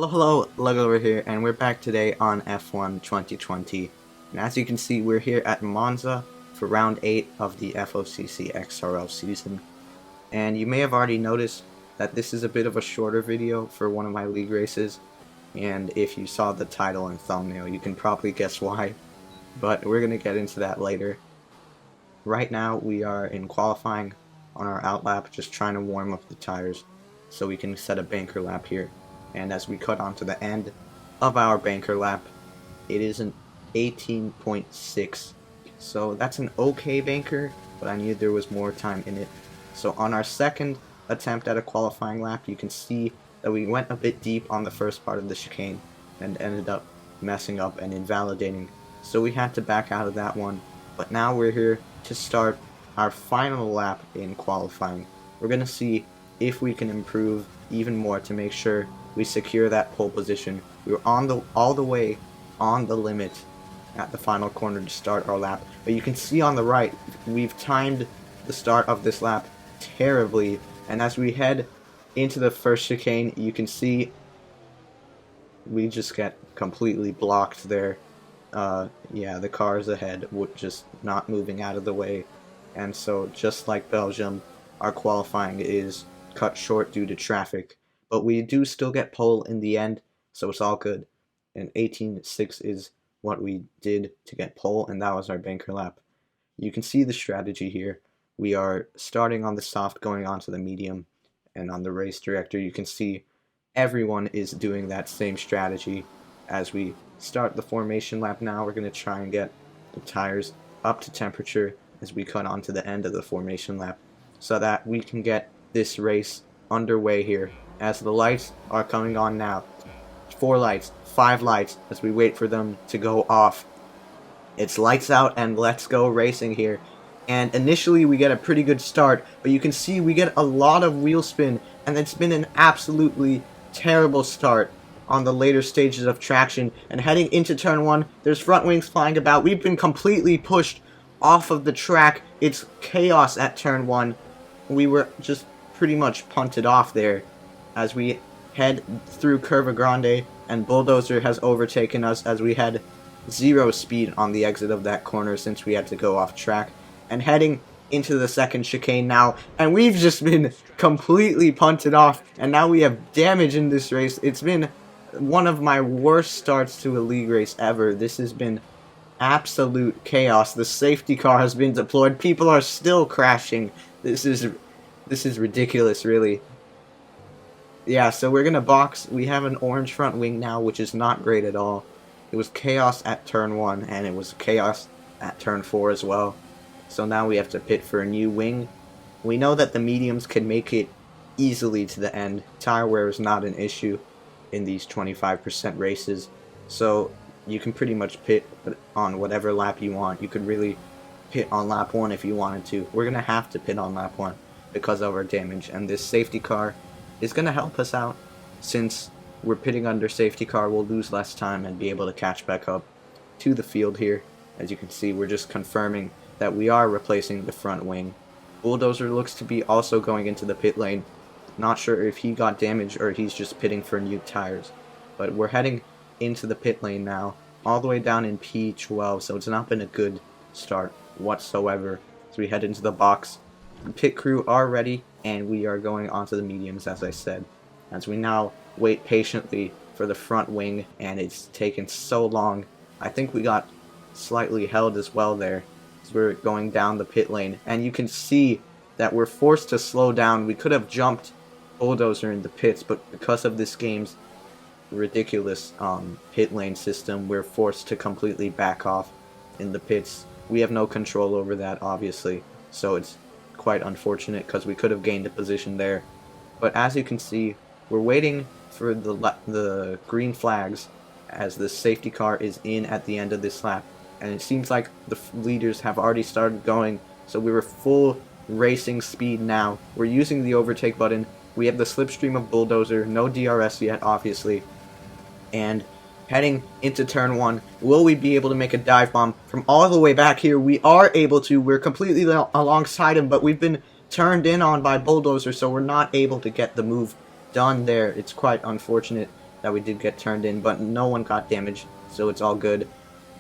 Hello, Lug over here, and we're back today on F1 2020. And as you can see, we're here at Monza for round 8 of the FOCC XRL season. And you may have already noticed that this is a bit of a shorter video for one of my league races. And if you saw the title and thumbnail, you can probably guess why. But we're going to get into that later. Right now, we are in qualifying on our out lap, just trying to warm up the tires so we can set a banker lap here. And as we cut onto the end of our banker lap, it is an 18.6. So that's an okay banker, but I knew there was more time in it. So on our second attempt at a qualifying lap, you can see that we went a bit deep on the first part of the chicane and ended up messing up and invalidating. So we had to back out of that one. But now we're here to start our final lap in qualifying. We're going to see if we can improve even more to make sure we secure that pole position. We were all the way on the limit at the final corner to start our lap. But you can see on the right, we've timed the start of this lap terribly. And as we head into the first chicane, you can see we just get completely blocked there. Yeah, the cars ahead were just not moving out of the way. And so, just like Belgium, our qualifying is cut short due to traffic. But we do still get pole in the end, so it's all good. And 18.6 is what we did to get pole, and that was our banker lap. You can see the strategy here. We are starting on the soft, going on to the medium, and on the race director you can see everyone is doing that same strategy. As we start the formation lap now, we're going to try and get the tires up to temperature as we cut onto the end of the formation lap, so that we can get this race underway here. As the lights are coming on now, 4 lights, 5 lights, as we wait for them to go off. It's lights out and let's go racing here. And initially we get a pretty good start, but you can see we get a lot of wheel spin, and it's been an absolutely terrible start on the later stages of traction. And heading into turn 1, there's front wings flying about. We've been completely pushed off of the track. It's chaos at turn 1. We were just pretty much punted off there as we head through Curva Grande, and Bulldozer has overtaken us as we had 0 speed on the exit of that corner since we had to go off track. And heading into the second chicane now, and we've just been completely punted off, and now we have damage in this race. It's been one of my worst starts to a league race ever. This has been absolute chaos. The safety car has been deployed. People are still crashing. This is ridiculous, really. Yeah, so we're gonna box. We have an orange front wing now, which is not great at all. It was chaos at turn 1, and it was chaos at turn 4 as well. So now we have to pit for a new wing. We know that the mediums can make it easily to the end. Tire wear is not an issue in these 25% races, so you can pretty much pit on whatever lap you want. You could really pit on lap 1 if you wanted to. We're gonna have to pit on lap 1 because of our damage, and this safety car is going to help us out. Since we're pitting under safety car, we'll lose less time and be able to catch back up to the field here. As you can see, we're just confirming that we are replacing the front wing. Bulldozer looks to be also going into the pit lane. Not sure if he got damaged or he's just pitting for new tires. But we're heading into the pit lane now, all the way down in P12, so it's not been a good start whatsoever. So we head into the box. The pit crew are ready, and we are going onto the mediums, as I said, as we now wait patiently for the front wing, and it's taken so long. I think we got slightly held as well there as we're going down the pit lane, and you can see that we're forced to slow down. We could have jumped Bulldozer in the pits, but because of this game's ridiculous pit lane system, we're forced to completely back off in the pits. We have no control over that, obviously, so it's quite unfortunate because we could have gained a position there. But as you can see, we're waiting for the green flags as the safety car is in at the end of this lap, and it seems like the leaders have already started going, so we were full racing speed now. We're using the overtake button. We have the slipstream of Bulldozer, no DRS yet obviously, and heading into turn 1. Will we be able to make a dive bomb from all the way back here? We are able to. We're completely alongside him, but we've been turned in on by Bulldozer, so we're not able to get the move done there. It's quite unfortunate. that we did get turned in, but no one got damaged, so it's all good.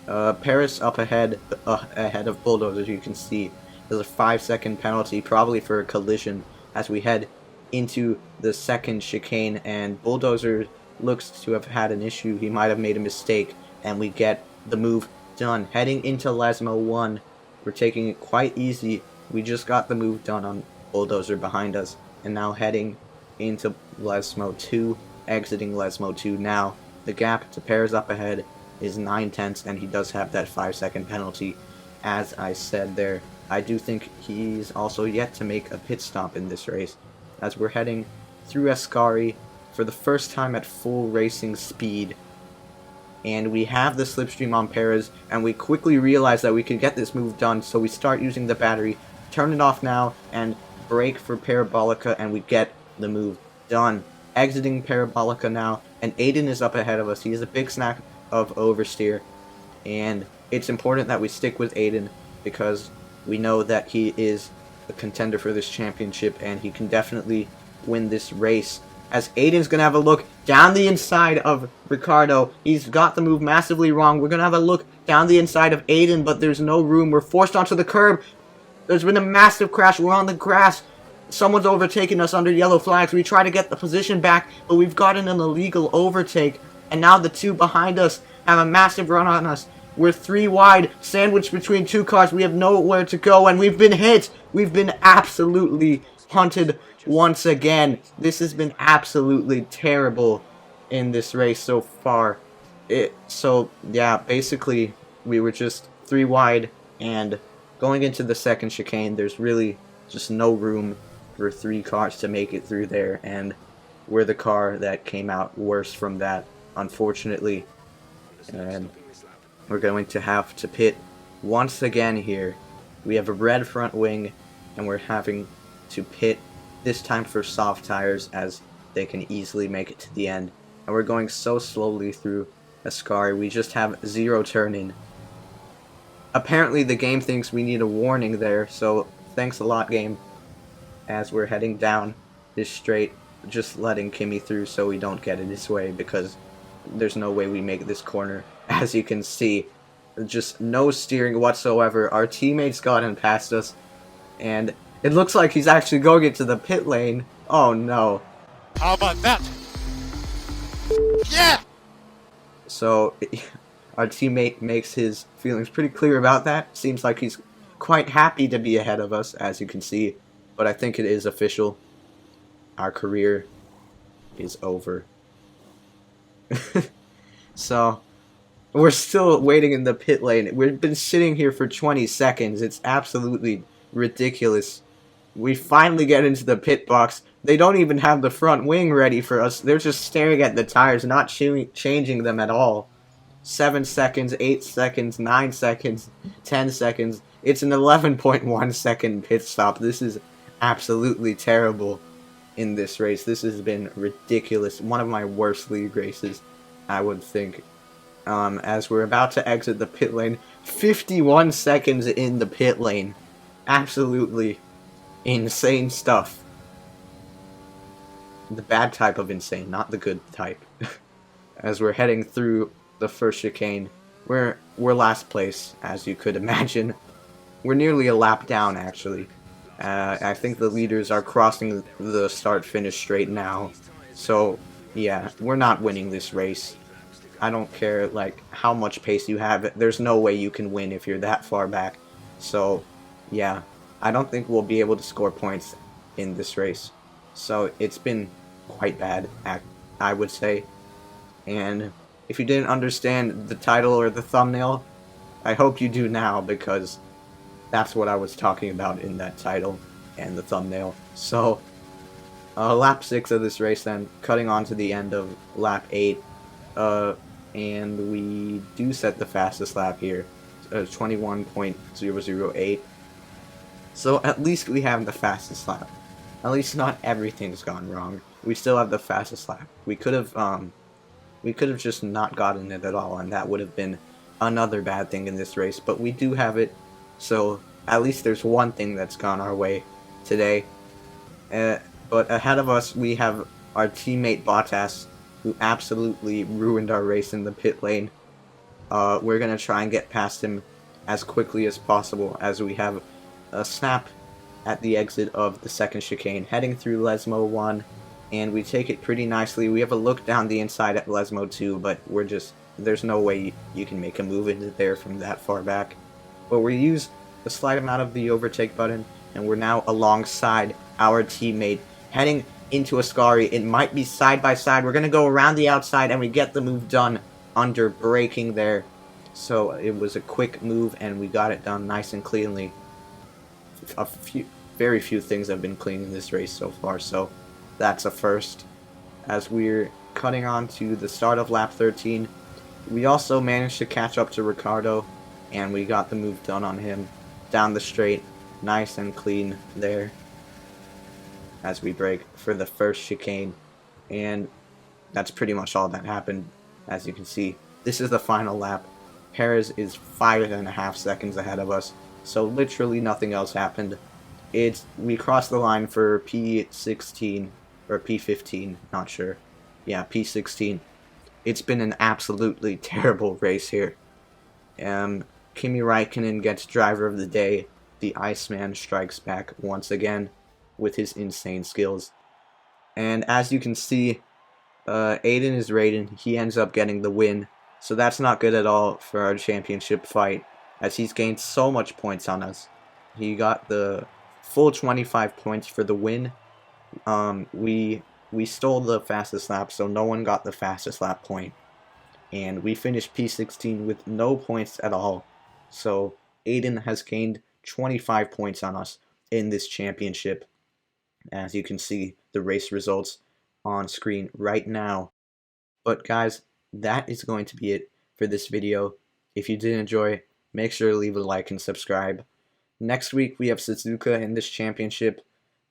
Paris up ahead of Bulldozer, as you can see. There's a 5-second penalty, probably for a collision, as we head into the second chicane, and Bulldozer looks to have had an issue. He might have made a mistake, and we get the move done. Heading into Lesmo 1, we're taking it quite easy. We just got the move done on Bulldozer behind us, and now heading into Lesmo 2, exiting Lesmo 2 now. The gap to Paris up ahead is 9/10, and he does have that 5-second penalty. As I said there, I do think he's also yet to make a pit stop in this race, as we're heading through Ascari for the first time at full racing speed. And we have the slipstream on Perez, and we quickly realize that we can get this move done, so we start using the battery, turn it off now, and brake for Parabolica, and we get the move done. Exiting Parabolica now, and Aiden is up ahead of us. He is a big snack of oversteer, and it's important that we stick with Aiden, because we know that he is a contender for this championship, and he can definitely win this race. As Aiden's going to have a look down the inside of Ricardo. He's got the move massively wrong. We're going to have a look down the inside of Aiden, but there's no room. We're forced onto the curb. There's been a massive crash. We're on the grass. Someone's overtaking us under yellow flags. We try to get the position back, but we've gotten an illegal overtake. And now the two behind us have a massive run on us. We're 3 wide, sandwiched between 2 cars. We have nowhere to go, and we've been hit. We've been absolutely hunted once again. This has been absolutely terrible in this race so far. So yeah, basically we were just 3 wide, and going into the second chicane, there's really just no room for 3 cars to make it through there, and we're the car that came out worse from that, unfortunately. And we're going to have to pit once again here. We have a red front wing, and we're having to pit this time for soft tires, as they can easily make it to the end. And we're going so slowly through Ascari, we just have 0 turn-in. Apparently the game thinks we need a warning there, so thanks a lot, game. As we're heading down this straight, just letting Kimmy through so we don't get in his way, because there's no way we make this corner. As you can see, just no steering whatsoever. Our teammates got in past us, and it looks like he's actually going into the pit lane. Oh no. How about that? Yeah! So, our teammate makes his feelings pretty clear about that. Seems like he's quite happy to be ahead of us, as you can see. But I think it is official. Our career is over. So, we're still waiting in the pit lane. We've been sitting here for 20 seconds. It's absolutely ridiculous. We finally get into the pit box. They don't even have the front wing ready for us. They're just staring at the tires, not changing them at all. 7 seconds, 8 seconds, 9 seconds, 10 seconds. It's an 11.1 second pit stop. This is absolutely terrible in this race. This has been ridiculous. One of my worst league races, I would think. As we're about to exit the pit lane, 51 seconds in the pit lane. Absolutely insane stuff. The bad type of insane, not the good type. As we're heading through the first chicane, we're last place, as you could imagine. We're nearly a lap down, actually. I think the leaders are crossing the start-finish straight now. So, yeah, we're not winning this race. I don't care, like, how much pace you have. There's no way you can win if you're that far back. So, yeah, I don't think we'll be able to score points in this race. So, it's been quite bad, I would say. And if you didn't understand the title or the thumbnail, I hope you do now, because that's what I was talking about in that title and the thumbnail. So, lap 6 of this race then, cutting on to the end of lap 8. And we do set the fastest lap here, 21.008. So at least we have the fastest lap. At least not everything's gone wrong. We still have the fastest lap. We could have just not gotten it at all, and that would have been another bad thing in this race. But we do have it, so at least there's one thing that's gone our way today. But ahead of us, we have our teammate Bottas, who absolutely ruined our race in the pit lane. We're going to try and get past him as quickly as possible, as we have a snap at the exit of the second chicane, heading through Lesmo 1, and we take it pretty nicely. We have a look down the inside at Lesmo 2, but there's no way you can make a move into there from that far back. But we use a slight amount of the overtake button, and we're now alongside our teammate, heading into Ascari. It might be side by side. We're going to go around the outside, and we get the move done under braking there. So it was a quick move, and we got it done nice and cleanly. Very few things have been clean in this race so far, so that's a first. As we're cutting on to the start of lap 13, we also managed to catch up to Ricardo, and we got the move done on him down the straight, nice and clean there, as we brake for the first chicane. And that's pretty much all that happened. As you can see, this is the final lap. Perez is 5.5 seconds ahead of us, so literally nothing else happened. We crossed the line for P16 or P15, not sure. Yeah, P16. It's been an absolutely terrible race here. Kimi Räikkönen gets driver of the day. The Iceman strikes back once again with his insane skills. And as you can see, Aiden is rated. He ends up getting the win. So that's not good at all for our championship fight, as he's gained so much points on us. He got the full 25 points for the win. We stole the fastest lap, so no one got the fastest lap point. And we finished P16 with no points at all. So Aiden has gained 25 points on us in this championship. As you can see the race results on screen right now. But guys, that is going to be it for this video. If you did enjoy, make sure to leave a like and subscribe. Next week we have Suzuka in this championship.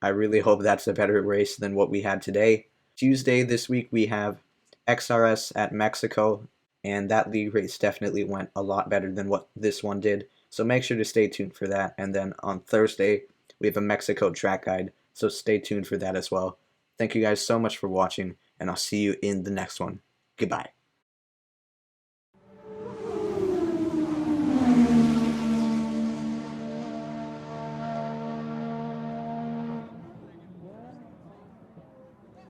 I really hope that's a better race than what we had today. Tuesday this week we have XRS at Mexico, and that league race definitely went a lot better than what this one did. So make sure to stay tuned for that. And then on Thursday we have a Mexico track guide, so stay tuned for that as well. Thank you guys so much for watching, and I'll see you in the next one. Goodbye.